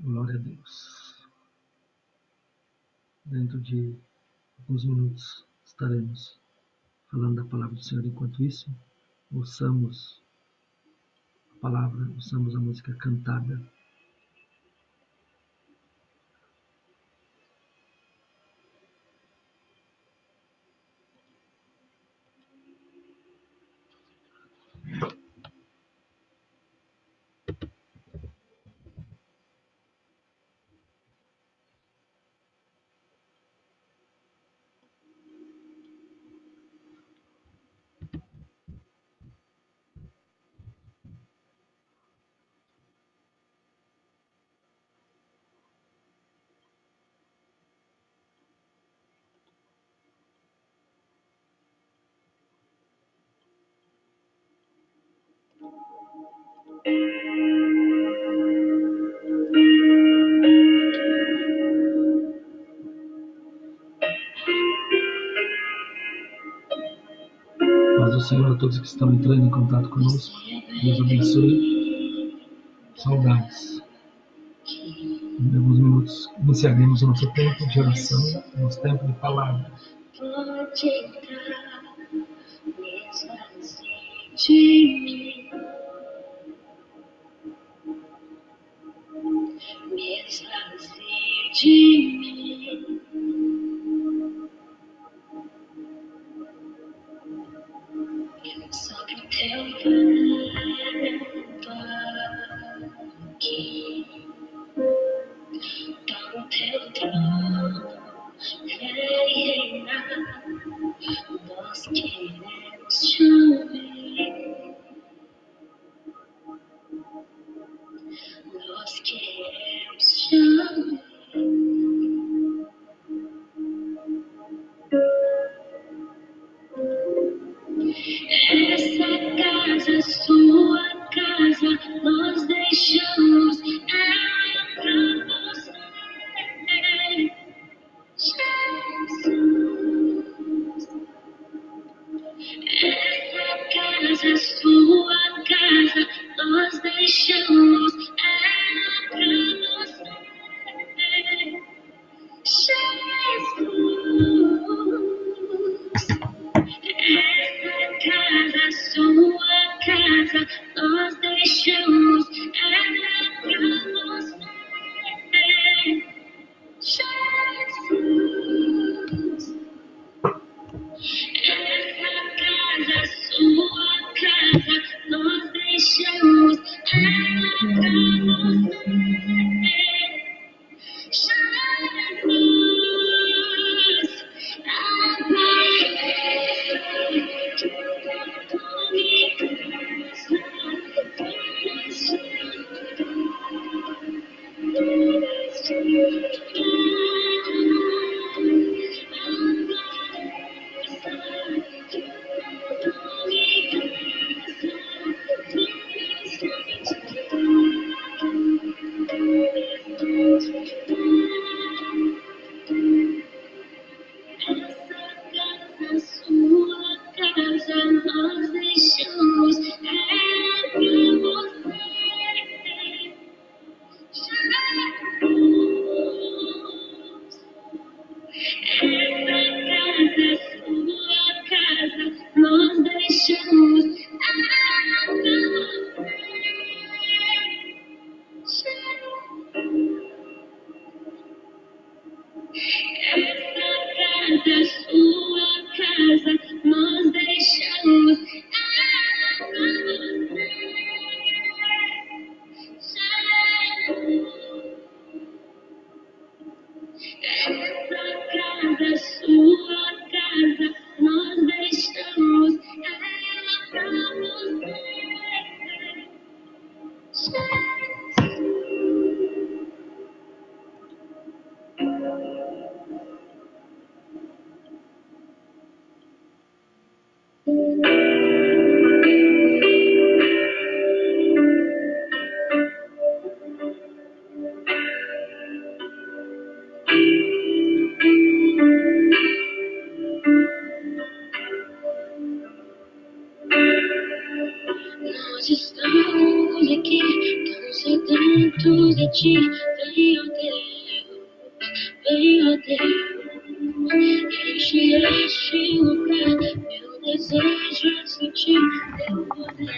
Glória a Deus. Dentro de alguns minutos estaremos falando da palavra do Senhor. Enquanto isso, ouçamos a palavra, ouçamos a música cantada. Paz do Senhor a todos que estão entrando em contato conosco. Deus abençoe. Saudades. Em alguns minutos iniciaremos o nosso tempo de oração, nosso tempo de palavra. Pode entrar, me esvazie de mim. Só que o teu vento aqui, dá o teu trono, vem reinar. Nós queremos te ouvir, nós queremos te ouvir. Essa casa é sua casa, nós deixamos ela pra você. Jesus, essa casa é sua casa, nós deixamos ela pra você. Jesus, essa casa é sua casa, nós deixamos ela pra você. Jesus, essa casa é sua casa, nós deixamos ela pra você. Jesus, sua casa, nós deixamos ela pra você. Jesus, essa casa é sua casa, nós deixamos ela pra você. Essa casa é sua casa, nós deixamos ela pra você. Essa casa é sua casa, nós deixamos ela pra você. Nós estamos aqui, tão sedentos de ti. Venha, Deus, enche este lugar. Meu desejo é sentir teu poder.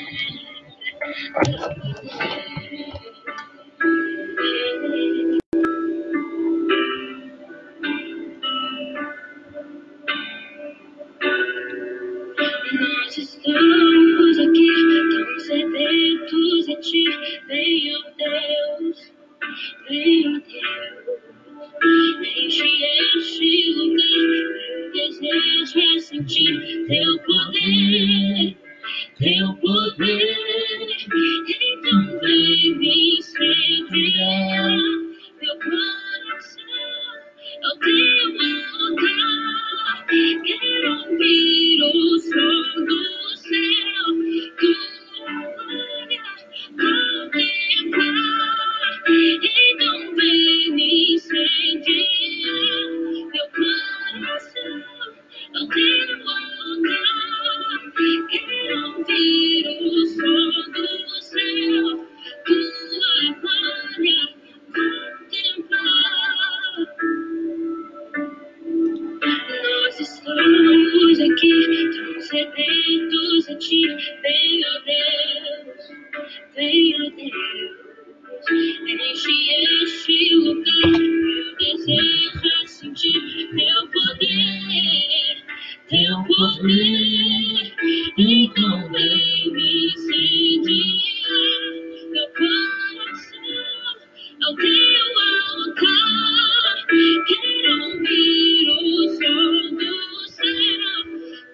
Nós estamos aqui, tão sedentos de ti. Venha, Deus, venha, Deus, enche este lugar. Meu desejo é sentir teu poder, teu poder. Então vem me incendiar meu coração, eu teu altar. Quero ouvir o som do céu, tua glória contemplar. Então vem me incendiar meu coração, eu teu altar. Quero ouvir o som do céu, tua glória contemplar. Nós estamos aqui, tão sedentos de ti. Venha, Deus, venha, Deus, enche este lugar. Meu desejo é sentir teu poder, teu poder. Então vem me incendiar meu coração, ao teu altar. Quero ouvir o som do céu,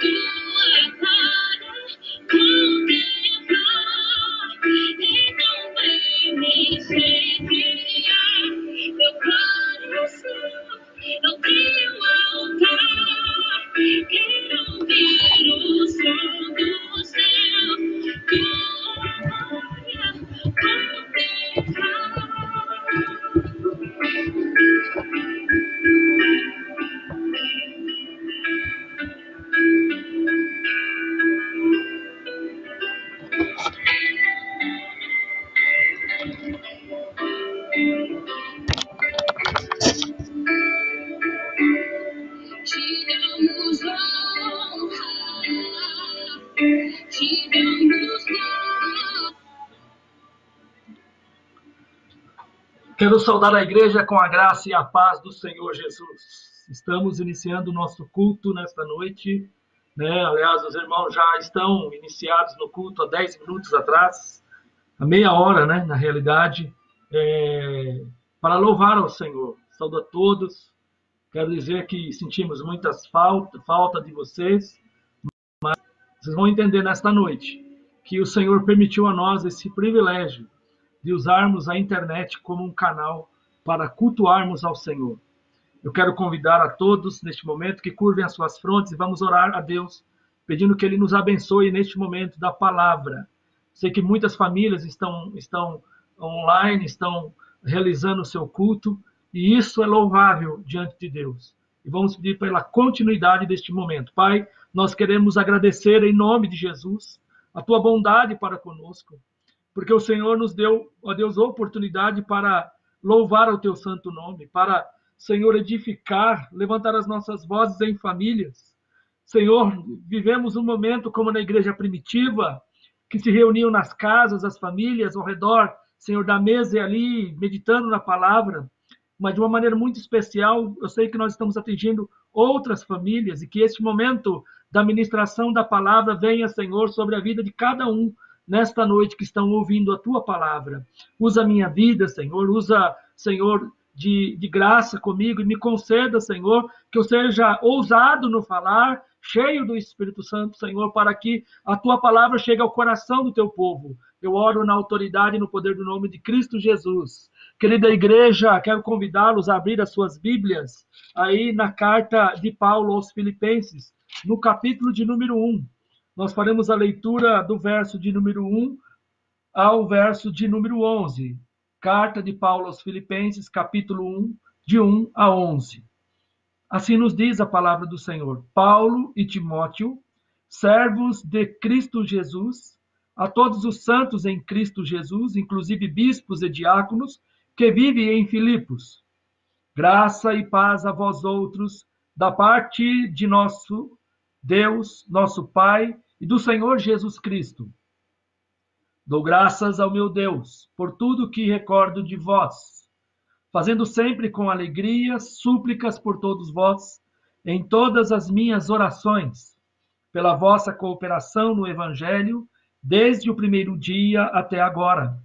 tua glória contemplar. Então vem me incendiar meu coração, ao teu altar. Quero ouvir o som do céu, tua glória contemplar. Te damos honra, te damos glória. Quero saudar a igreja com a graça e a paz do Senhor Jesus. Estamos iniciando o nosso culto nesta noite, né? Aliás, os irmãos já estão iniciados no culto há 10 minutos atrás, há meia hora, né? Na realidade, para louvar ao Senhor. Saúdo a todos. Quero dizer que sentimos muitas falta de vocês. Vocês vão entender nesta noite que o Senhor permitiu a nós esse privilégio de usarmos a internet como um canal para cultuarmos ao Senhor. Eu quero convidar a todos neste momento que curvem as suas frontes e vamos orar a Deus, pedindo que Ele nos abençoe neste momento da palavra. Sei que muitas famílias estão online, estão realizando o seu culto, e isso é louvável diante de Deus. E vamos pedir pela continuidade deste momento. Pai, nós queremos agradecer em nome de Jesus a tua bondade para conosco, porque o Senhor nos deu, ó Deus, oportunidade para louvar o teu santo nome, para, Senhor, edificar, levantar as nossas vozes em famílias. Senhor, vivemos um momento como na igreja primitiva, que se reuniam nas casas, as famílias ao redor, Senhor, da mesa e ali, meditando na palavra, mas de uma maneira muito especial. Eu sei que nós estamos atingindo outras famílias e que este momento da ministração da palavra venha, Senhor, sobre a vida de cada um nesta noite que estão ouvindo a tua palavra. Usa a minha vida, Senhor, usa, Senhor, de graça comigo e me conceda, Senhor, que eu seja ousado no falar, cheio do Espírito Santo, Senhor, para que a tua palavra chegue ao coração do teu povo. Eu oro na autoridade e no poder do nome de Cristo Jesus. Querida igreja, quero convidá-los a abrir as suas Bíblias aí na carta de Paulo aos Filipenses, no capítulo de número 1. Nós faremos a leitura do verso de número 1 ao verso de número 11. Carta de Paulo aos Filipenses, capítulo 1, de 1 a 11. Assim nos diz a palavra do Senhor. Paulo e Timóteo, servos de Cristo Jesus, a todos os santos em Cristo Jesus, inclusive bispos e diáconos, que vive em Filipos. Graça e paz a vós outros, da parte de nosso Deus, nosso Pai e do Senhor Jesus Cristo. Dou graças ao meu Deus por tudo que recordo de vós, fazendo sempre com alegria súplicas por todos vós, em todas as minhas orações, pela vossa cooperação no Evangelho, desde o primeiro dia até agora.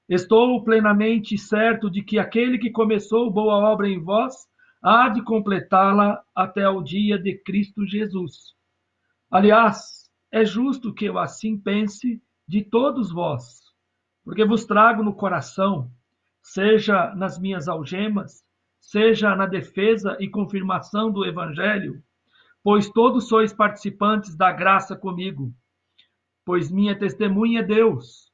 Estou plenamente certo de que aquele que começou boa obra em vós há de completá-la até o dia de Cristo Jesus. Aliás, é justo que eu assim pense de todos vós, porque vos trago no coração, seja nas minhas algemas, seja na defesa e confirmação do Evangelho, pois todos sois participantes da graça comigo, pois minha testemunha é Deus,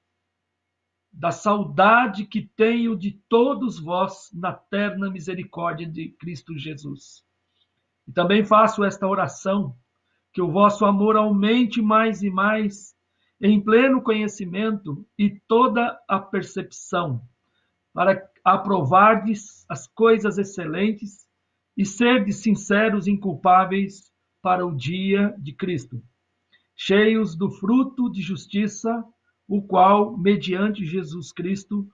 da saudade que tenho de todos vós na terna misericórdia de Cristo Jesus. E também faço esta oração, que o vosso amor aumente mais e mais, em pleno conhecimento e toda a percepção, para aprovardes as coisas excelentes e serdes sinceros e inculpáveis para o dia de Cristo, cheios do fruto de justiça, o qual mediante Jesus Cristo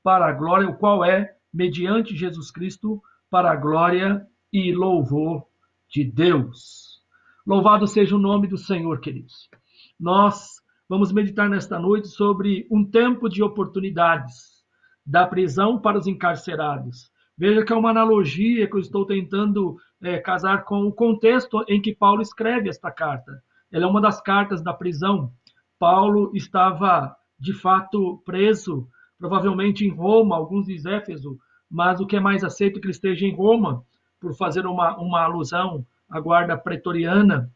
para a glória, o qual é mediante Jesus Cristo para a glória e louvor de Deus. Louvado seja o nome do Senhor, queridos. Nós vamos meditar nesta noite sobre um tempo de oportunidades, da prisão para os encarcerados. Veja que é uma analogia que eu estou tentando casar com o contexto em que Paulo escreve esta carta. Ela é uma das cartas da prisão. Paulo estava, de fato, preso, provavelmente em Roma, alguns dizem Éfeso, mas o que é mais aceito é que ele esteja em Roma, por fazer uma alusão à guarda pretoriana.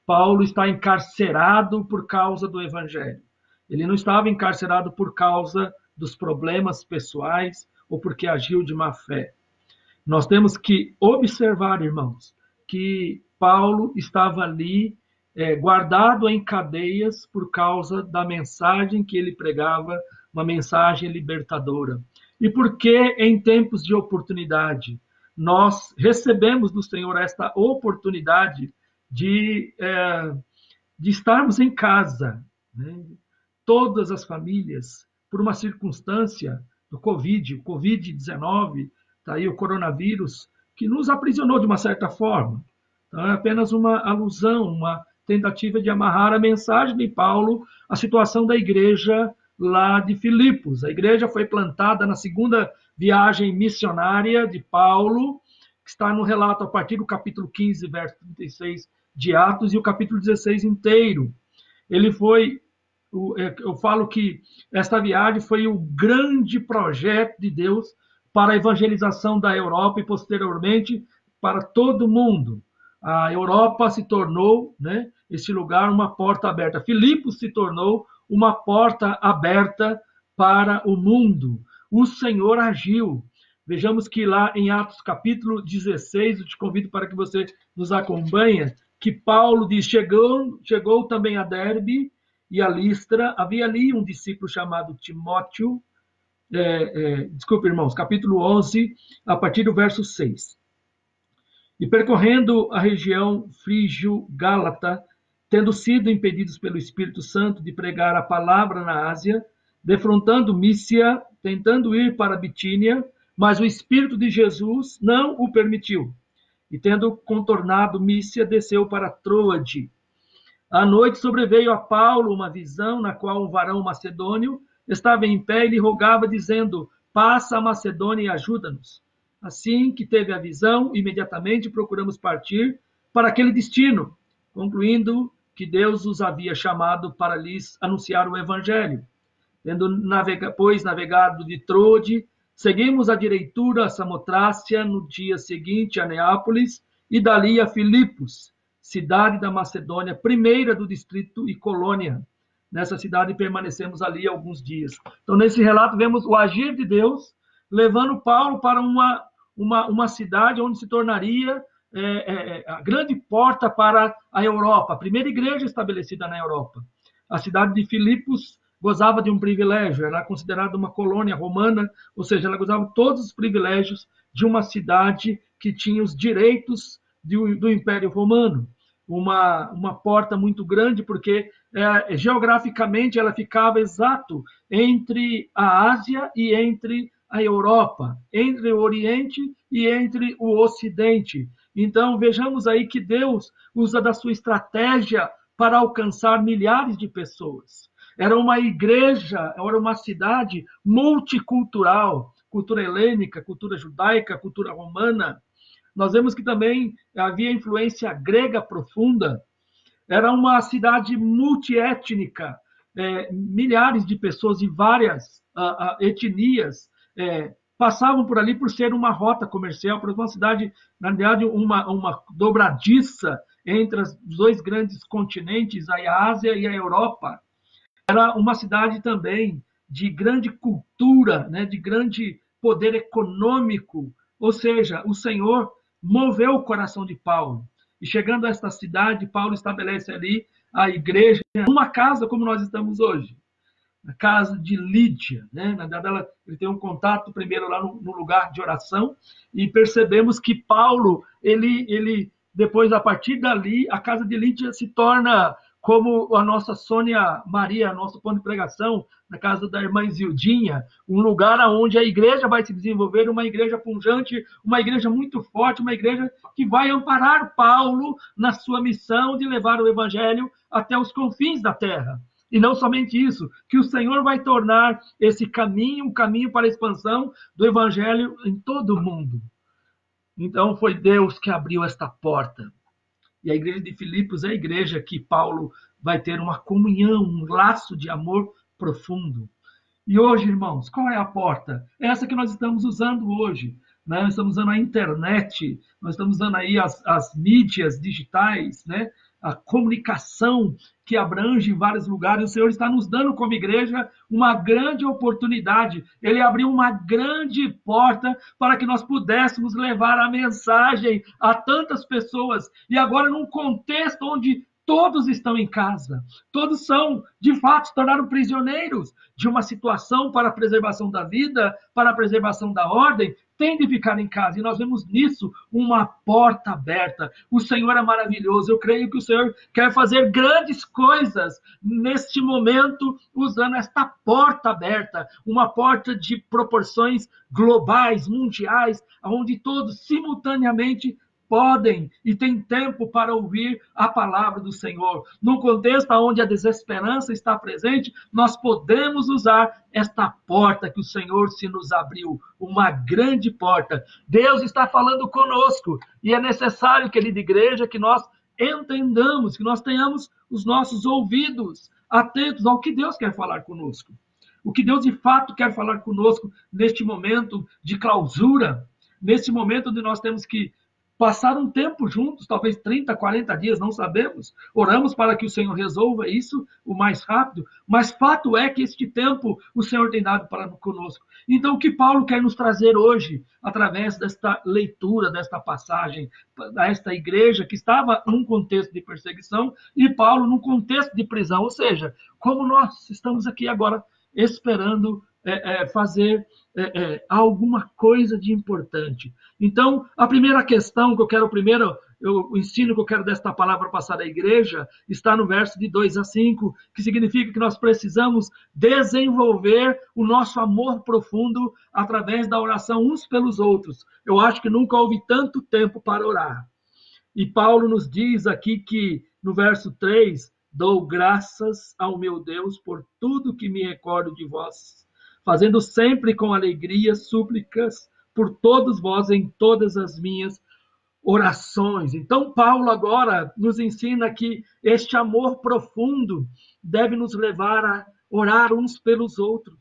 Paulo está encarcerado por causa do Evangelho. Ele não estava encarcerado por causa dos problemas pessoais ou porque agiu de má fé. Nós temos que observar, irmãos, que Paulo estava ali guardado em cadeias por causa da mensagem que ele pregava, uma mensagem libertadora. E porque em tempos de oportunidade nós recebemos do Senhor esta oportunidade de estarmos em casa, né? Todas as famílias, por uma circunstância do Covid, o Covid-19, tá aí o coronavírus, que nos aprisionou de uma certa forma. Então, é apenas uma alusão, uma tentativa de amarrar a mensagem de Paulo à situação da igreja lá de Filipos. A igreja foi plantada na segunda viagem missionária de Paulo, que está no relato a partir do capítulo 15, verso 36 de Atos, e o capítulo 16 inteiro. Ele foi, eu falo que esta viagem foi o grande projeto de Deus para a evangelização da Europa e posteriormente para todo o mundo. A Europa se tornou, né, esse lugar, uma porta aberta. Filipos se tornou uma porta aberta para o mundo. O Senhor agiu. Vejamos que lá em Atos capítulo 16, eu te convido para que você nos acompanhe, que Paulo diz, chegou também a Derbe e a Listra, havia ali um discípulo chamado Timóteo, desculpe, irmãos, capítulo 11, a partir do verso 6. E percorrendo a região frígio-gálata, tendo sido impedidos pelo Espírito Santo de pregar a palavra na Ásia, defrontando Mísia, tentando ir para Bitínia, mas o Espírito de Jesus não o permitiu. E tendo contornado Mísia, desceu para Troade. À noite sobreveio a Paulo uma visão na qual um varão macedônio estava em pé e lhe rogava, dizendo, passa a Macedônia e ajuda-nos. Assim que teve a visão, imediatamente procuramos partir para aquele destino, concluindo que Deus os havia chamado para lhes anunciar o Evangelho. Tendo navegado de Troade, seguimos a direitura a Samotrácia, no dia seguinte a Neápolis, e dali a Filipos, cidade da Macedônia, primeira do distrito e colônia. Nessa cidade permanecemos ali alguns dias. Então, nesse relato, vemos o agir de Deus, levando Paulo para uma cidade onde se tornaria a grande porta para a Europa, a primeira igreja estabelecida na Europa. A cidade de Filipos gozava de um privilégio, era considerada uma colônia romana, ou seja, ela gozava todos os privilégios de uma cidade que tinha os direitos do Império Romano. Uma porta muito grande, porque geograficamente ela ficava exato entre a Ásia e entre a Europa, entre o Oriente e entre o Ocidente. Então, vejamos aí que Deus usa da sua estratégia para alcançar milhares de pessoas. Era uma igreja, era uma cidade multicultural, cultura helênica, cultura judaica, cultura romana. Nós vemos que também havia influência grega profunda. Era uma cidade multiétnica, milhares de pessoas de várias etnias passavam por ali por ser uma rota comercial, por uma cidade, na verdade, uma dobradiça entre os dois grandes continentes, a Ásia e a Europa. Era uma cidade também de grande cultura, né, de grande poder econômico, ou seja, o Senhor moveu o coração de Paulo. E chegando a esta cidade, Paulo estabelece ali a igreja, uma casa como nós estamos hoje, na casa de Lídia, né? Na verdade, ele tem um contato primeiro lá no lugar de oração e percebemos que Paulo, ele depois, a partir dali, a casa de Lídia se torna como a nossa Sônia Maria, nosso ponto de pregação, na casa da irmã Zildinha, um lugar onde a igreja vai se desenvolver, uma igreja pujante, uma igreja muito forte, uma igreja que vai amparar Paulo na sua missão de levar o evangelho até os confins da terra. E não somente isso, que o Senhor vai tornar esse caminho um caminho para a expansão do evangelho em todo o mundo. Então foi Deus que abriu esta porta. E a igreja de Filipos é a igreja que Paulo vai ter uma comunhão, um laço de amor profundo. E hoje, irmãos, qual é a porta? É essa que nós estamos usando hoje. Né? Nós estamos usando a internet, nós estamos usando aí as mídias digitais, né? A comunicação que abrange vários lugares. O Senhor está nos dando, como igreja, uma grande oportunidade. Ele abriu uma grande porta para que nós pudéssemos levar a mensagem a tantas pessoas. E agora, num contexto onde todos estão em casa, todos são, de fato, se tornaram prisioneiros de uma situação para a preservação da vida, para a preservação da ordem, tem de ficar em casa. E nós vemos nisso uma porta aberta. O Senhor é maravilhoso. Eu creio que o Senhor quer fazer grandes coisas neste momento, usando esta porta aberta, uma porta de proporções globais, mundiais, onde todos simultaneamente podem e têm tempo para ouvir a palavra do Senhor. Num contexto onde a desesperança está presente, nós podemos usar esta porta que o Senhor se nos abriu, uma grande porta. Deus está falando conosco e é necessário, querida igreja, que nós entendamos, que nós tenhamos os nossos ouvidos atentos ao que Deus quer falar conosco. O que Deus de fato quer falar conosco neste momento de clausura, neste momento onde nós temos que passar um tempo juntos, talvez 30, 40 dias, não sabemos. Oramos para que o Senhor resolva isso o mais rápido, mas fato é que este tempo o Senhor tem dado para conosco. Então, o que Paulo quer nos trazer hoje, através desta leitura, desta passagem, a esta igreja que estava num contexto de perseguição e Paulo num contexto de prisão, ou seja, como nós estamos aqui agora esperando fazer alguma coisa de importante. Então, a primeira questão que eu quero, o ensino que eu quero desta palavra passar à igreja, está no verso de 2 a 5, que significa que nós precisamos desenvolver o nosso amor profundo através da oração uns pelos outros. Eu acho que nunca houve tanto tempo para orar. E Paulo nos diz aqui que, no verso 3, dou graças ao meu Deus por tudo que me recordo de vós, fazendo sempre com alegria súplicas por todos vós em todas as minhas orações. Então, Paulo agora nos ensina que este amor profundo deve nos levar a orar uns pelos outros.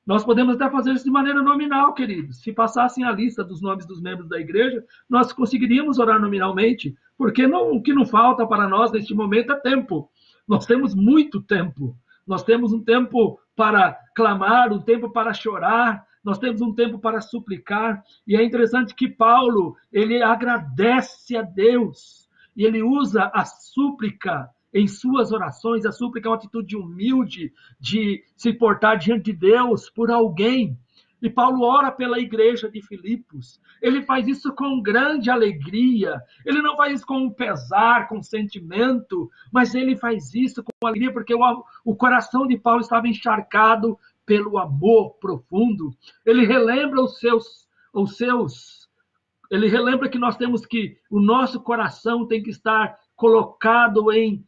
Nós podemos até fazer isso de maneira nominal, queridos. Se passassem a lista dos nomes dos membros da igreja, nós conseguiríamos orar nominalmente, porque o que não falta para nós neste momento é tempo. Nós temos muito tempo. Nós temos um tempo para clamar, um tempo para chorar, nós temos um tempo para suplicar. E é interessante que Paulo, ele agradece a Deus, e ele usa a súplica em suas orações. A súplica é uma atitude humilde de se portar diante de Deus por alguém. E Paulo ora pela igreja de Filipos. Ele faz isso com grande alegria. Ele não faz isso com pesar, com sentimento, mas ele faz isso com alegria, porque o coração de Paulo estava encharcado pelo amor profundo. Ele relembra ele relembra que nós temos que, o nosso coração tem que estar colocado em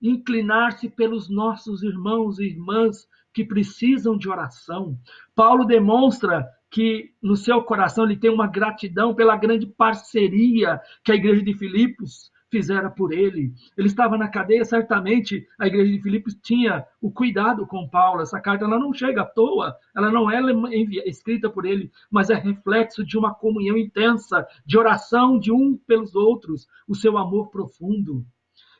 inclinar-se pelos nossos irmãos e irmãs que precisam de oração. Paulo demonstra que no seu coração ele tem uma gratidão pela grande parceria que a igreja de Filipos fizera por ele. Ele estava na cadeia, certamente a igreja de Filipos tinha o cuidado com Paulo. Essa carta ela não chega à toa, ela não é escrita por ele, mas é reflexo de uma comunhão intensa, de oração de um pelos outros, o seu amor profundo.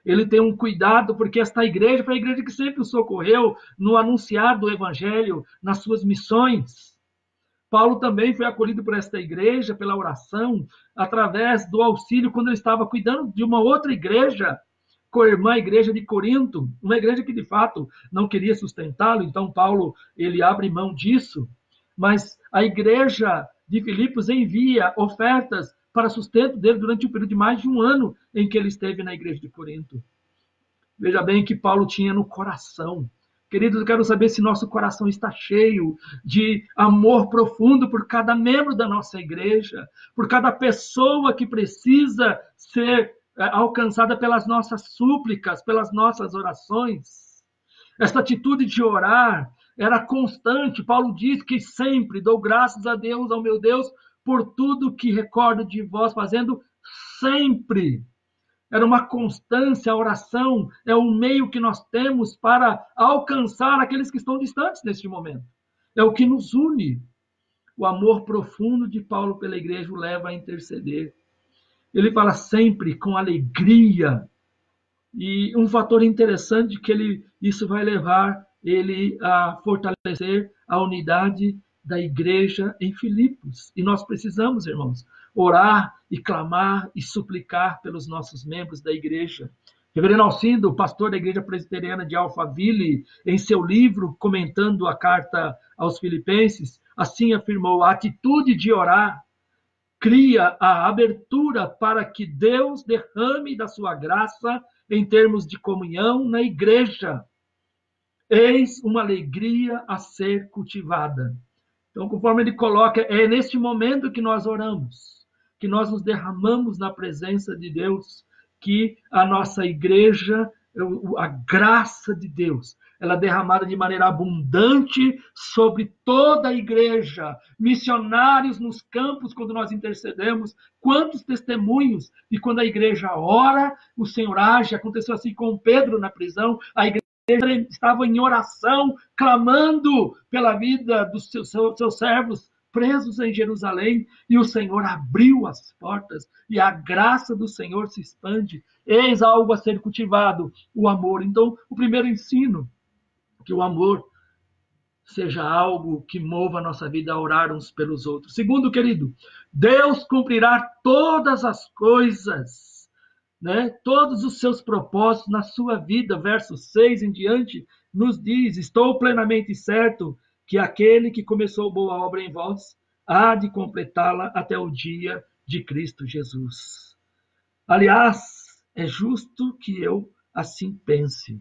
Ele tem um cuidado, porque esta igreja foi a igreja que sempre o socorreu no anunciar do evangelho, nas suas missões. Paulo também foi acolhido por esta igreja, pela oração, através do auxílio, quando ele estava cuidando de uma outra igreja, com a irmã igreja de Corinto, uma igreja que de fato não queria sustentá-lo, então Paulo ele abre mão disso. Mas a igreja de Filipos envia ofertas para sustento dele durante um período de mais de um ano em que ele esteve na igreja de Corinto. Veja bem o que Paulo tinha no coração. Queridos, eu quero saber se nosso coração está cheio de amor profundo por cada membro da nossa igreja, por cada pessoa que precisa ser alcançada pelas nossas súplicas, pelas nossas orações. Essa atitude de orar era constante. Paulo diz que sempre dou graças a Deus, ao meu Deus, por tudo que recordo de vós, fazendo sempre. Era uma constância, a oração é o meio que nós temos para alcançar aqueles que estão distantes neste momento. É o que nos une. O amor profundo de Paulo pela igreja o leva a interceder. Ele fala sempre com alegria. E um fator interessante que isso vai levar ele a fortalecer a unidade da igreja em Filipos. E nós precisamos, irmãos, orar e clamar e suplicar pelos nossos membros da igreja. Reverendo Alcindo, pastor da igreja presbiteriana de Alphaville, em seu livro comentando a carta aos Filipenses, assim afirmou: a atitude de orar cria a abertura para que Deus derrame da sua graça em termos de comunhão na igreja. Eis uma alegria a ser cultivada. Então, conforme ele coloca, é neste momento que nós oramos, que nós nos derramamos na presença de Deus, que a nossa igreja, a graça de Deus, ela é derramada de maneira abundante sobre toda a igreja. Missionários nos campos, quando nós intercedemos, quantos testemunhos de quando a igreja ora, o Senhor age. Aconteceu assim com Pedro na prisão, a igreja estava em oração, clamando pela vida dos seus servos presos em Jerusalém, e o Senhor abriu as portas, e a graça do Senhor se expande. Eis algo a ser cultivado, o amor. Então, o primeiro ensino, que o amor seja algo que mova a nossa vida a orar uns pelos outros. Segundo, querido, Deus cumprirá todas as coisas, né? Todos os seus propósitos na sua vida. Verso 6 em diante nos diz: estou plenamente certo que aquele que começou boa obra em vós há de completá-la até o dia de Cristo Jesus. Aliás, é justo que eu assim pense.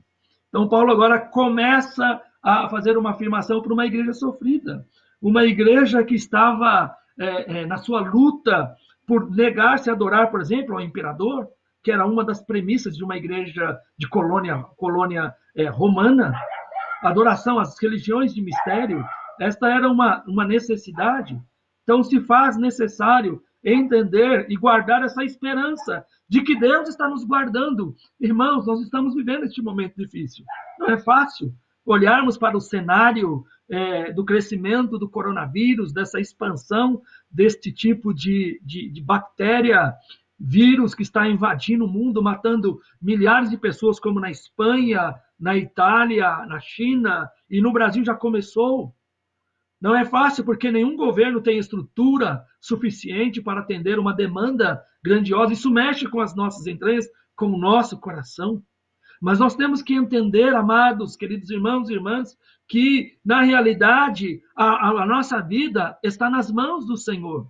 Então, Paulo agora começa a fazer uma afirmação para uma igreja sofrida, uma igreja que estava na sua luta por negar-se a adorar, por exemplo, ao imperador, que era uma das premissas de uma igreja de colônia romana. A adoração às religiões de mistério, esta era uma necessidade. Então, se faz necessário entender e guardar essa esperança de que Deus está nos guardando. Irmãos, nós estamos vivendo este momento difícil. Não é fácil olharmos para o cenário do crescimento do coronavírus, dessa expansão deste tipo de bactéria, vírus que está invadindo o mundo, matando milhares de pessoas, como na Espanha, na Itália, na China, e no Brasil já começou. Não é fácil, porque nenhum governo tem estrutura suficiente para atender uma demanda grandiosa. Isso mexe com as nossas entranhas, com o nosso coração. Mas nós temos que entender, amados, queridos irmãos e irmãs, que, na realidade, a nossa vida está nas mãos do Senhor.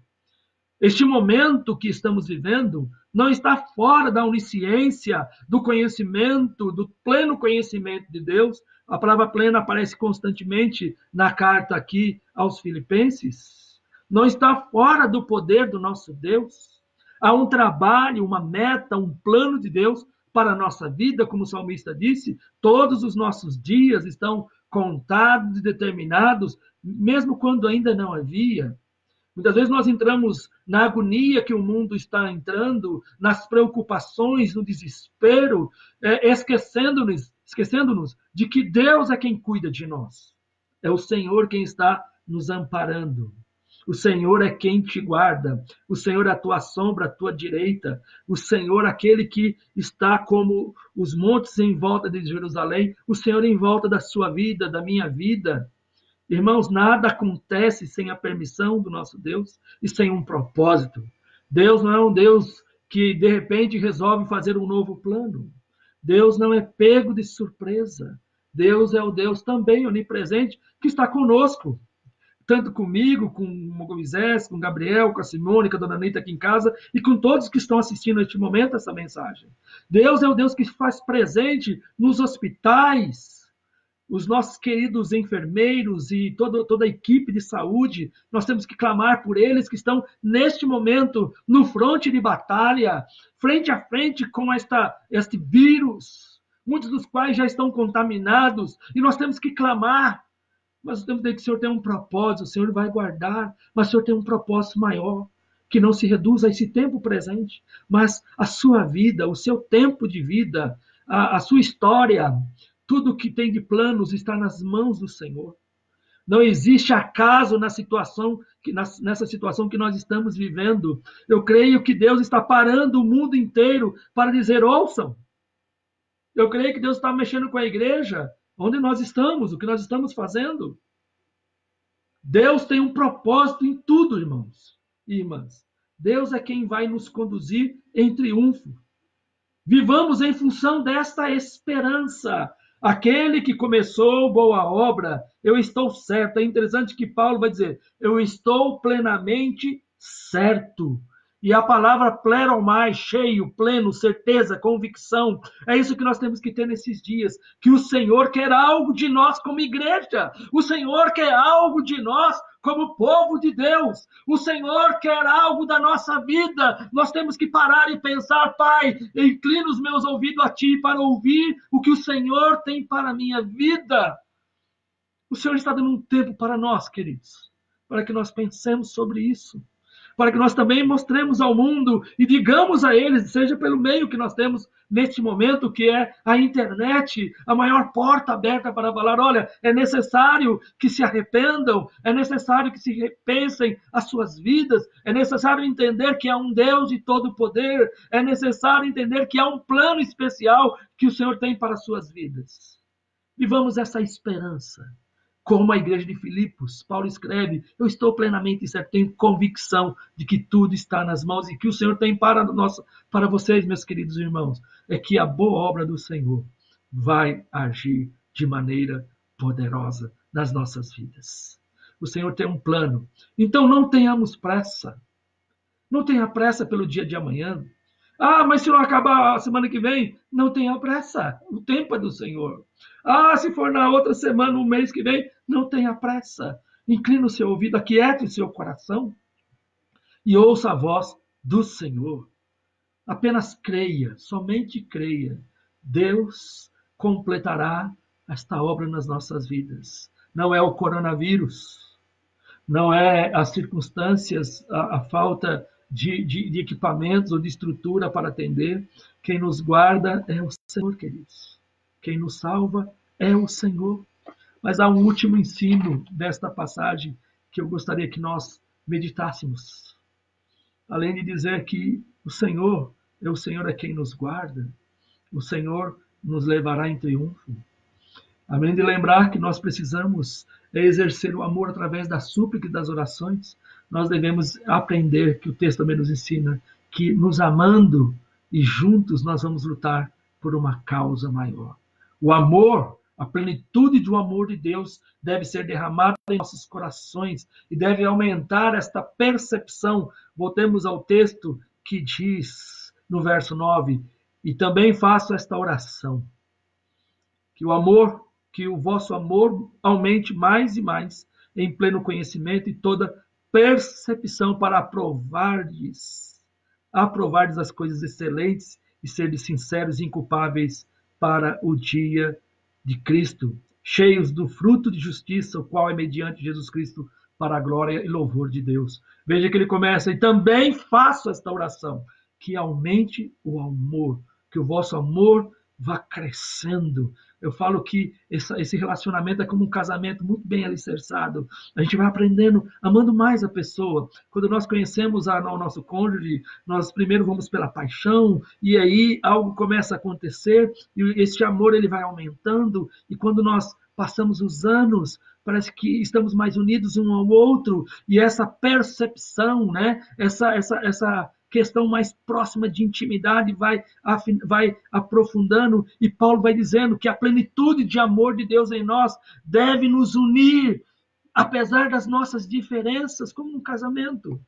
Este momento que estamos vivendo não está fora da onisciência, do conhecimento, do pleno conhecimento de Deus. A palavra plena aparece constantemente na carta aqui aos Filipenses. Não está fora do poder do nosso Deus. Há um trabalho, uma meta, um plano de Deus para a nossa vida, como o salmista disse, todos os nossos dias estão contados e determinados, mesmo quando ainda não havia. Muitas vezes nós entramos na agonia que o mundo está entrando, nas preocupações, no desespero, esquecendo-nos de que Deus é quem cuida de nós. É o Senhor quem está nos amparando. O Senhor é quem te guarda. O Senhor é a tua sombra, a tua direita. O Senhor, aquele que está como os montes em volta de Jerusalém. O Senhor em volta da sua vida, da minha vida. Irmãos, nada acontece sem a permissão do nosso Deus e sem um propósito. Deus não é um Deus que, de repente, resolve fazer um novo plano. Deus não é pego de surpresa. Deus é o Deus também onipresente que está conosco. Tanto comigo, com o Moisés, com o Gabriel, com a Simone, com a dona Neita aqui em casa e com todos que estão assistindo neste momento essa mensagem. Deus é o Deus que faz presente nos hospitais, os nossos queridos enfermeiros e toda a equipe de saúde, nós temos que clamar por eles que estão, neste momento, no fronte de batalha, frente a frente com este vírus, muitos dos quais já estão contaminados, e nós temos que clamar, mas temos que dizer que o Senhor tem um propósito, o Senhor vai guardar, mas o Senhor tem um propósito maior, que não se reduz a esse tempo presente, mas a sua vida, o seu tempo de vida, a sua história, tudo que tem de planos está nas mãos do Senhor. Não existe acaso nessa situação que nós estamos vivendo. Eu creio que Deus está parando o mundo inteiro para dizer, ouçam. Eu creio que Deus está mexendo com a igreja, onde nós estamos, o que nós estamos fazendo. Deus tem um propósito em tudo, irmãos e irmãs. Deus é quem vai nos conduzir em triunfo. Vivamos em função desta esperança. Aquele que começou boa obra, eu estou certo. É interessante que Paulo vai dizer, eu estou plenamente certo. E a palavra pleromai, cheio, pleno, certeza, convicção, é isso que nós temos que ter nesses dias, que o Senhor quer algo de nós como igreja, o Senhor quer algo de nós como povo de Deus, o Senhor quer algo da nossa vida, nós temos que parar e pensar, Pai, inclina os meus ouvidos a Ti para ouvir o que o Senhor tem para a minha vida. O Senhor está dando um tempo para nós, queridos, para que nós pensemos sobre isso, para que nós também mostremos ao mundo e digamos a eles, seja pelo meio que nós temos neste momento, que é a internet, a maior porta aberta para falar, olha, é necessário que se arrependam, é necessário que se repensem as suas vidas, é necessário entender que há um Deus de todo poder, é necessário entender que há um plano especial que o Senhor tem para as suas vidas. Vivamos essa esperança. Como a igreja de Filipos, Paulo escreve, eu estou plenamente certo, tenho convicção de que tudo está nas mãos e que o Senhor tem para vocês, meus queridos irmãos, é que a boa obra do Senhor vai agir de maneira poderosa nas nossas vidas. O Senhor tem um plano. Então não tenhamos pressa. Não tenha pressa pelo dia de amanhã. Ah, mas se não acabar a semana que vem, não tenha pressa. O tempo é do Senhor. Ah, se for na outra semana, no mês que vem, não tenha pressa. Inclina o seu ouvido, aquiete o seu coração e ouça a voz do Senhor. Apenas creia, somente creia. Deus completará esta obra nas nossas vidas. Não é o coronavírus, não é as circunstâncias, a falta de equipamentos ou de estrutura para atender. Quem nos guarda é o Senhor, queridos. Quem nos salva é o Senhor. Mas há um último ensino desta passagem que eu gostaria que nós meditássemos. Além de dizer que o Senhor é quem nos guarda, o Senhor nos levará em triunfo. Além de lembrar que nós precisamos exercer o amor através da súplica e das orações, nós devemos aprender, que o texto também nos ensina, que nos amando e juntos nós vamos lutar por uma causa maior. O amor, a plenitude do amor de Deus deve ser derramada em nossos corações e deve aumentar esta percepção. Voltemos ao texto que diz no verso 9: e também faço esta oração, que o vosso amor aumente mais e mais em pleno conhecimento e toda percepção para aprovardes as coisas excelentes e serdes sinceros e inculpáveis para o dia de Cristo, cheios do fruto de justiça, o qual é mediante Jesus Cristo para a glória e louvor de Deus. Veja que ele começa: e também faço esta oração, que aumente o amor, que o vosso amor vá crescendo. Eu falo que esse relacionamento é como um casamento muito bem alicerçado. A gente vai aprendendo, amando mais a pessoa. Quando nós conhecemos o nosso cônjuge, nós primeiro vamos pela paixão, e aí algo começa a acontecer, e esse amor ele vai aumentando, e quando nós passamos os anos, parece que estamos mais unidos um ao outro, e essa percepção, né? essa questão mais próxima de intimidade vai aprofundando, e Paulo vai dizendo que a plenitude de amor de Deus em nós deve nos unir, apesar das nossas diferenças, como um casamento.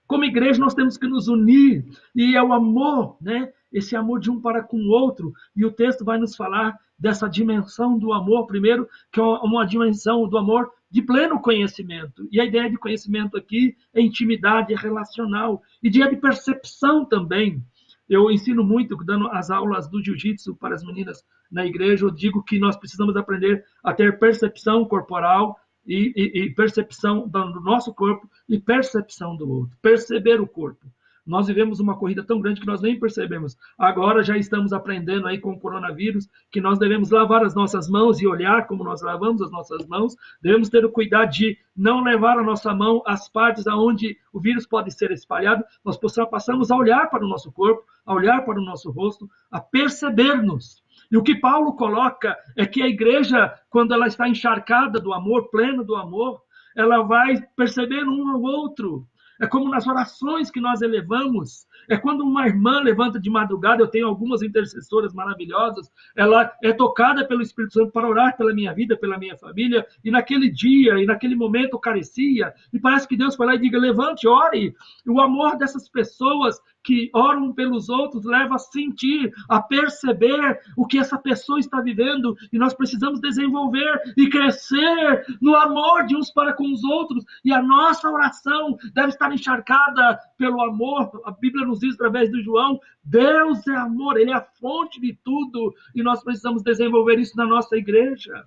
Como igreja, nós temos que nos unir, e é o amor, né? Esse amor de um para com o outro, e o texto vai nos falar dessa dimensão do amor, primeiro, que é uma dimensão do amor de pleno conhecimento. E a ideia de conhecimento aqui é intimidade, é relacional, e de percepção também. Eu ensino muito, dando as aulas do jiu-jitsu para as meninas na igreja, eu digo que nós precisamos aprender a ter percepção corporal, e percepção do nosso corpo e percepção do outro. Perceber o corpo. Nós vivemos uma corrida tão grande que nós nem percebemos. Agora já estamos aprendendo aí com o coronavírus que nós devemos lavar as nossas mãos e olhar como nós lavamos as nossas mãos. Devemos ter o cuidado de não levar a nossa mão às partes onde o vírus pode ser espalhado. Nós passamos a olhar para o nosso corpo, a olhar para o nosso rosto, a perceber-nos. E o que Paulo coloca é que a igreja, quando ela está encharcada do amor, plena do amor, ela vai perceber um ao outro. É como nas orações que nós elevamos. É quando uma irmã levanta de madrugada, eu tenho algumas intercessoras maravilhosas, ela é tocada pelo Espírito Santo para orar pela minha vida, pela minha família, e naquele dia, e naquele momento carecia, e parece que Deus foi lá e diga: levante, ore. E o amor dessas pessoas que oram pelos outros leva a sentir, a perceber o que essa pessoa está vivendo, e nós precisamos desenvolver e crescer no amor de uns para com os outros, e a nossa oração deve estar encharcada pelo amor. A Bíblia nos diz através do João: Deus é amor, Ele é a fonte de tudo, e nós precisamos desenvolver isso na nossa igreja.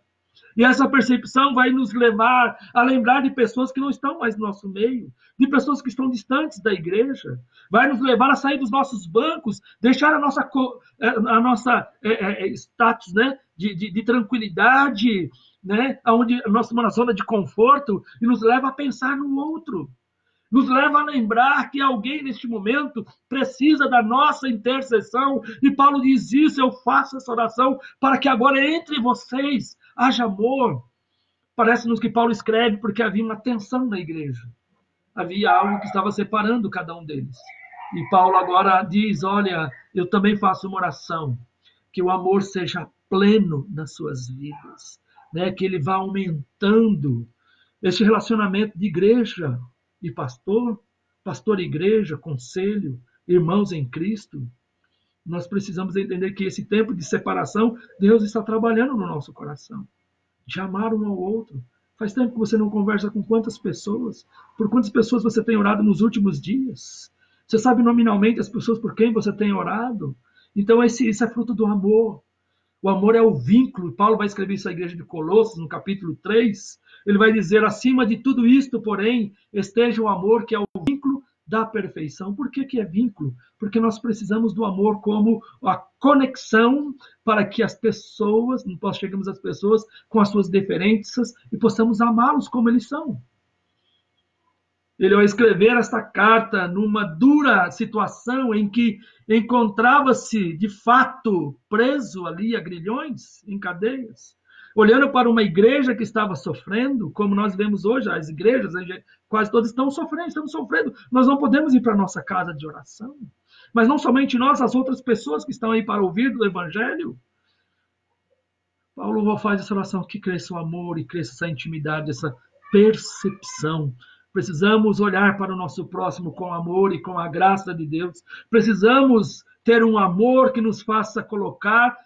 E essa percepção vai nos levar a lembrar de pessoas que não estão mais no nosso meio, de pessoas que estão distantes da igreja. Vai nos levar a sair dos nossos bancos, deixar a nossa status, né, de tranquilidade, né, onde uma zona de conforto, e nos leva a pensar no outro. Nos leva a lembrar que alguém neste momento precisa da nossa intercessão. E Paulo diz isso: eu faço essa oração para que agora entre vocês haja amor. Parece-nos que Paulo escreve porque havia uma tensão na igreja. Havia algo que estava separando cada um deles. E Paulo agora diz: olha, eu também faço uma oração, que o amor seja pleno nas suas vidas, né? Que ele vá aumentando este relacionamento de igreja e pastor e igreja, conselho, irmãos em Cristo. Nós precisamos entender que esse tempo de separação, Deus está trabalhando no nosso coração, de amar um ao outro. Faz tempo que você não conversa com quantas pessoas? Por quantas pessoas você tem orado nos últimos dias? Você sabe nominalmente as pessoas por quem você tem orado? Então isso é fruto do amor. O amor é o vínculo. Paulo vai escrever isso à igreja de Colossos, no capítulo 3. Ele vai dizer: acima de tudo isto, porém, esteja o amor, que é o vínculo da perfeição. Por que é vínculo? Porque nós precisamos do amor como a conexão para que as pessoas, nós cheguemos às pessoas com as suas diferenças e possamos amá-los como eles são. Ele vai escrever esta carta numa dura situação em que encontrava-se, de fato, preso ali a grilhões, em cadeias, olhando para uma igreja que estava sofrendo, como nós vemos hoje, as igrejas, quase todas estamos sofrendo. Nós não podemos ir para a nossa casa de oração. mas não somente nós, as outras pessoas que estão aí para ouvir do Evangelho. Paulo faz essa oração que cresça o amor e cresça essa intimidade, essa percepção. Precisamos olhar para o nosso próximo com amor e com a graça de Deus. Precisamos ter um amor que nos faça colocar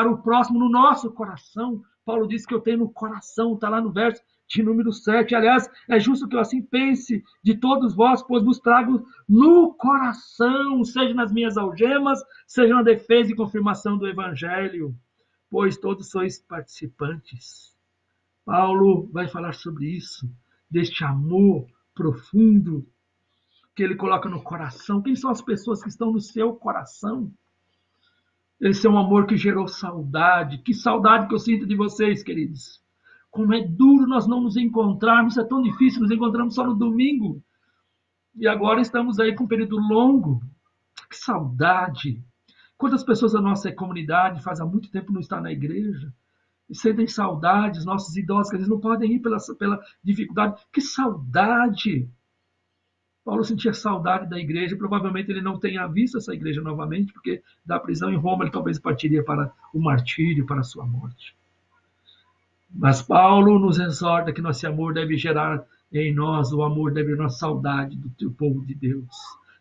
o próximo no nosso coração. Paulo diz que eu tenho no coração, está lá no verso de número 7. Aliás, é justo que eu assim pense de todos vós, pois vos trago no coração, seja nas minhas algemas, seja na defesa e confirmação do Evangelho, pois todos sois participantes. Paulo vai falar sobre isso, deste amor profundo que ele coloca no coração. Quem são as pessoas que estão no seu coração? Esse é um amor que gerou saudade. Que saudade que eu sinto de vocês, queridos. Como é duro nós não nos encontrarmos, é tão difícil, nos encontramos só no domingo. E agora estamos aí com um período longo. Que saudade. Quantas pessoas da nossa comunidade fazem há muito tempo não estar na igreja e sentem saudades, nossos idosos que eles não podem ir pela dificuldade. Que saudade! Paulo sentia saudade da igreja, provavelmente ele não tenha visto essa igreja novamente, porque da prisão em Roma ele talvez partiria para o martírio, para a sua morte. Mas Paulo nos exorta que nosso amor deve gerar em nós, o amor deve gerar saudade do povo de Deus.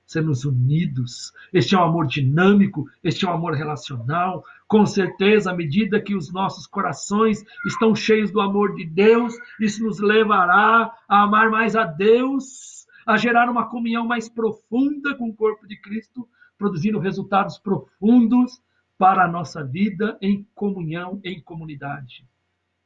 Sermos unidos. Este é um amor dinâmico, este é um amor relacional. Com certeza, à medida que os nossos corações estão cheios do amor de Deus, isso nos levará a amar mais a Deus, a gerar uma comunhão mais profunda com o corpo de Cristo, produzindo resultados profundos para a nossa vida em comunhão, em comunidade.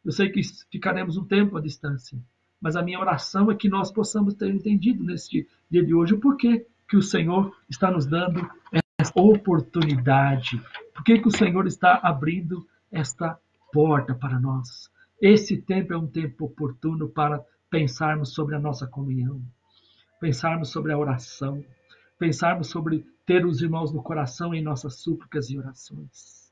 Eu sei que ficaremos um tempo à distância, mas a minha oração é que nós possamos ter entendido neste dia de hoje o porquê que o Senhor está nos dando essa oportunidade, porquê que o Senhor está abrindo esta porta para nós. Esse tempo é um tempo oportuno para pensarmos sobre a nossa comunhão, pensarmos sobre a oração, pensarmos sobre ter os irmãos no coração em nossas súplicas e orações.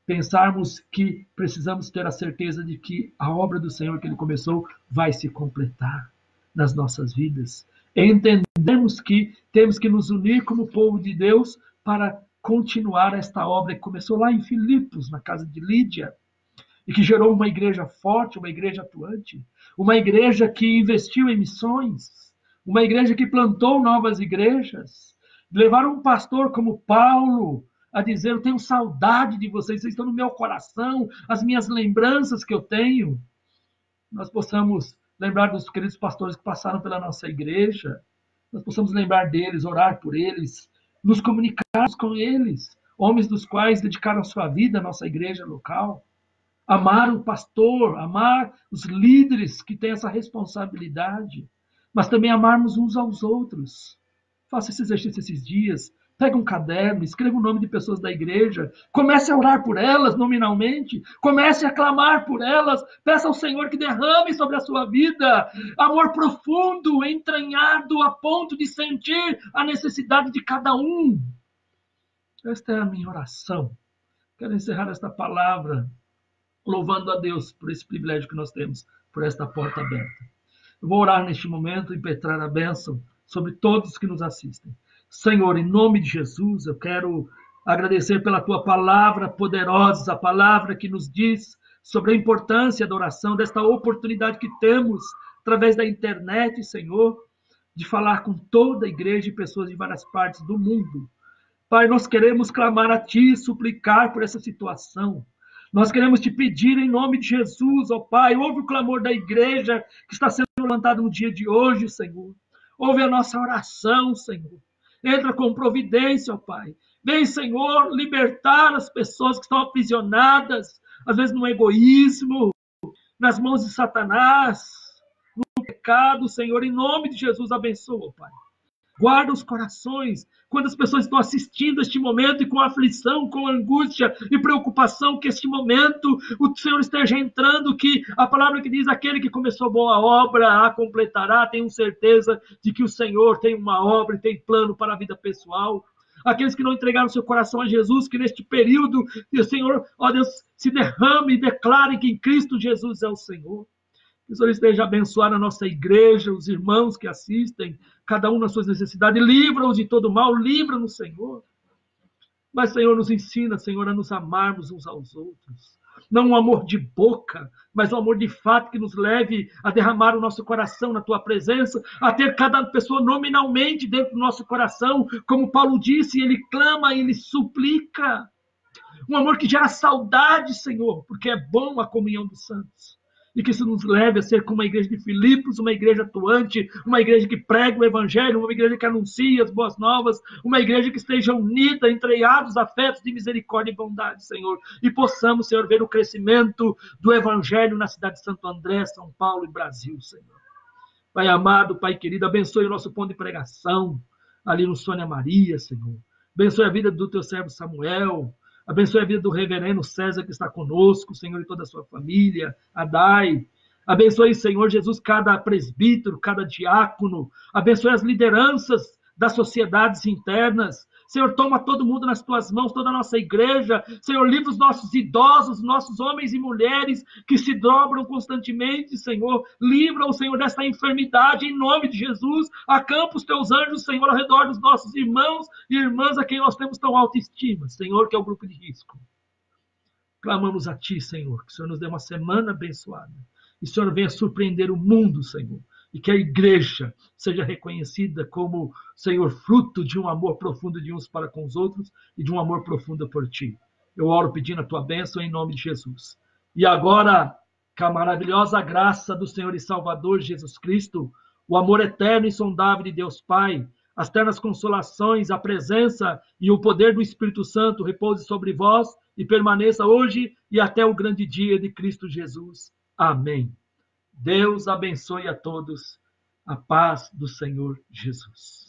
Pensarmos que precisamos ter a certeza de que a obra do Senhor que Ele começou vai se completar nas nossas vidas. Entendemos que temos que nos unir como povo de Deus para continuar esta obra que começou lá em Filipos, na casa de Lídia, e que gerou uma igreja forte, uma igreja atuante, uma igreja que investiu em missões, uma igreja que plantou novas igrejas, levaram um pastor como Paulo a dizer: eu tenho saudade de vocês, vocês estão no meu coração, as minhas lembranças que eu tenho. Nós possamos lembrar dos queridos pastores que passaram pela nossa igreja, nós possamos lembrar deles, orar por eles, nos comunicarmos com eles, homens dos quais dedicaram sua vida à nossa igreja local. Amar o pastor, amar os líderes que têm essa responsabilidade, mas também amarmos uns aos outros. Faça esse exercício esses dias. Pega um caderno, escreva o nome de pessoas da igreja, comece a orar por elas nominalmente, comece a clamar por elas, peça ao Senhor que derrame sobre a sua vida amor profundo, entranhado, a ponto de sentir a necessidade de cada um. Esta é a minha oração. Quero encerrar esta palavra louvando a Deus por esse privilégio que nós temos, por esta porta aberta. Eu vou orar neste momento e impetrar a bênção sobre todos que nos assistem. Senhor, em nome de Jesus, eu quero agradecer pela tua palavra poderosa, a palavra que nos diz sobre a importância da oração, desta oportunidade que temos, através da internet, Senhor, de falar com toda a igreja e pessoas de várias partes do mundo. Pai, nós queremos clamar a Ti, suplicar por essa situação. Nós queremos Te pedir em nome de Jesus, ó Pai, ouve o clamor da igreja que está sendo levantado no dia de hoje, Senhor. Ouve a nossa oração, Senhor. Entra com providência, ó Pai. Vem, Senhor, libertar as pessoas que estão aprisionadas, às vezes no egoísmo, nas mãos de Satanás, no pecado, Senhor. Em nome de Jesus, abençoa, ó Pai. Guarda os corações, quando as pessoas estão assistindo este momento e com aflição, com angústia e preocupação, que este momento o Senhor esteja entrando, que a palavra que diz: aquele que começou boa obra a completará. Tenho certeza de que o Senhor tem uma obra e tem plano para a vida pessoal. Aqueles que não entregaram seu coração a Jesus, que neste período, o Senhor, ó Deus, se derrame e declare que em Cristo Jesus é o Senhor. Que o Senhor esteja abençoando a nossa igreja, os irmãos que assistem, cada um nas suas necessidades. Livra-os de todo mal, livra-nos, Senhor. Mas, Senhor, nos ensina, Senhor, a nos amarmos uns aos outros. Não um amor de boca, mas um amor de fato que nos leve a derramar o nosso coração na Tua presença, a ter cada pessoa nominalmente dentro do nosso coração, como Paulo disse, ele clama, ele suplica. Um amor que gera saudade, Senhor, porque é bom a comunhão dos santos. E que isso nos leve a ser como a igreja de Filipos, uma igreja atuante, uma igreja que prega o evangelho, uma igreja que anuncia as boas novas, uma igreja que esteja unida, entreados, afetos de misericórdia e bondade, Senhor. E possamos, Senhor, ver o crescimento do evangelho na cidade de Santo André, São Paulo e Brasil, Senhor. Pai amado, Pai querido, abençoe o nosso ponto de pregação, ali no Sônia Maria, Senhor. Abençoe a vida do teu servo Samuel. Abençoe a vida do reverendo César que está conosco, Senhor, e toda a sua família, Adai. Abençoe, Senhor Jesus, cada presbítero, cada diácono. Abençoe as lideranças das sociedades internas. Senhor, toma todo mundo nas tuas mãos, toda a nossa igreja. Senhor, livra os nossos idosos, nossos homens e mulheres que se dobram constantemente, Senhor. Livra o Senhor desta enfermidade em nome de Jesus. Acampa os teus anjos, Senhor, ao redor dos nossos irmãos e irmãs a quem nós temos tão alta estima, Senhor, que é o grupo de risco. Clamamos a Ti, Senhor, que o Senhor nos dê uma semana abençoada. E o Senhor venha surpreender o mundo, Senhor. E que a igreja seja reconhecida como, Senhor, fruto de um amor profundo de uns para com os outros e de um amor profundo por Ti. Eu oro pedindo a Tua bênção em nome de Jesus. E agora, que a maravilhosa graça do Senhor e Salvador Jesus Cristo, o amor eterno e insondável de Deus Pai, as ternas consolações, a presença e o poder do Espírito Santo repouse sobre vós e permaneça hoje e até o grande dia de Cristo Jesus. Amém. Deus abençoe a todos. A paz do Senhor Jesus.